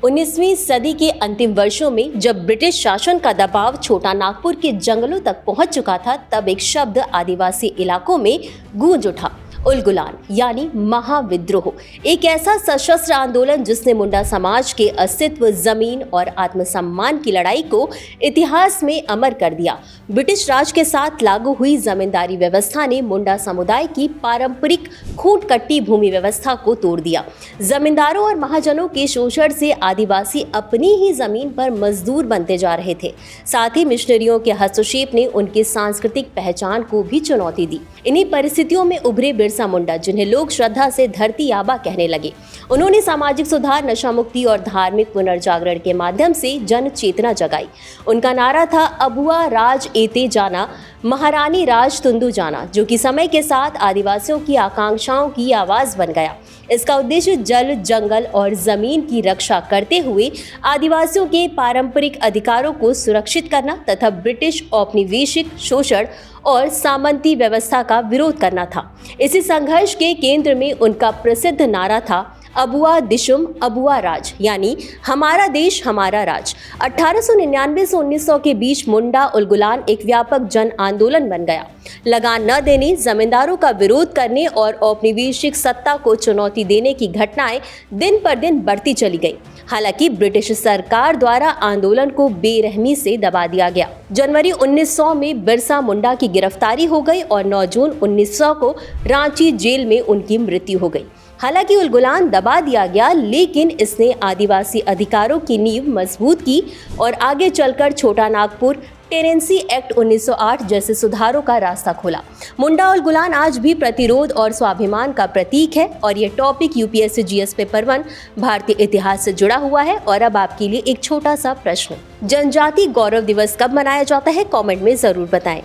19वीं सदी के अंतिम वर्षों में जब ब्रिटिश शासन का दबाव छोटा नागपुर के जंगलों तक पहुंच चुका था, तब एक शब्द आदिवासी इलाकों में गूंज उठा, उलगुलान यानी महाविद्रोह। एक ऐसा सशस्त्र आंदोलन जिसने मुंडा समाज के अस्तित्व, जमीन और आत्मसम्मान की लड़ाई को इतिहास में अमर कर दिया। ब्रिटिश राज के साथ लागू हुई जमींदारी व्यवस्था ने मुंडा समुदाय की पारंपरिक खूंट कट्टी भूमि व्यवस्था को तोड़ दिया। जमींदारों और महाजनों के शोषण से आदिवासी अपनी ही जमीन पर मजदूर बनते जा रहे थे। साथ ही मिशनरियों के हस्तक्षेप ने उनकी सांस्कृतिक पहचान को भी चुनौती दी। इन्हीं परिस्थितियों में उभरे बिरसा मुंडा, जिन्हें लोग श्रद्धा से धरती आबा कहने लगे। उन्होंने सामाजिक सुधार, नशा मुक्ति और धार्मिक पुनर्जागरण के माध्यम से जन चेतना जगाई। उनका नारा था, अबुआ राज एते जाना, महारानी राज तुंदू जाना, जो कि समय के साथ आदिवासियों की आकांक्षाओं की आवाज बन गया। इसका उद्देश्य जल, जंगल और जमीन की रक्षा करते हुए आदिवासियों के पारंपरिक अधिकारों को सुरक्षित करना तथा ब्रिटिश औपनिवेशिक शोषण और सामंती व्यवस्था का विरोध करना था। इसी संघर्ष के केंद्र में उनका प्रसिद्ध नारा था, अबुआ दिशुम अबुआ राज, यानी हमारा देश हमारा राज। 1899 से 1900 के बीच मुंडा उलगुलान एक व्यापक जन आंदोलन बन गया। लगान न देने, जमींदारों का विरोध करने और औपनिवेशिक सत्ता को चुनौती देने की घटनाएं दिन पर दिन बढ़ती चली गई। हालांकि ब्रिटिश सरकार द्वारा आंदोलन को बेरहमी से दबा दिया गया। जनवरी 1900 में बिरसा मुंडा की गिरफ्तारी हो गई और 9 जून 1900 को रांची जेल में उनकी मृत्यु हो गई। हालांकि उलगुलान दबा दिया गया, लेकिन इसने आदिवासी अधिकारों की नींव मजबूत की और आगे चलकर छोटा नागपुर टेनेंसी एक्ट 1908 जैसे सुधारों का रास्ता खोला। मुंडा उलगुलान आज भी प्रतिरोध और स्वाभिमान का प्रतीक है और ये टॉपिक यूपीएससी जीएस पेपर 1 भारतीय इतिहास से जुड़ा हुआ है। और अब आपके लिए एक छोटा सा प्रश्न, जनजाति गौरव दिवस कब मनाया जाता है? कमेंट में जरूर बताएं।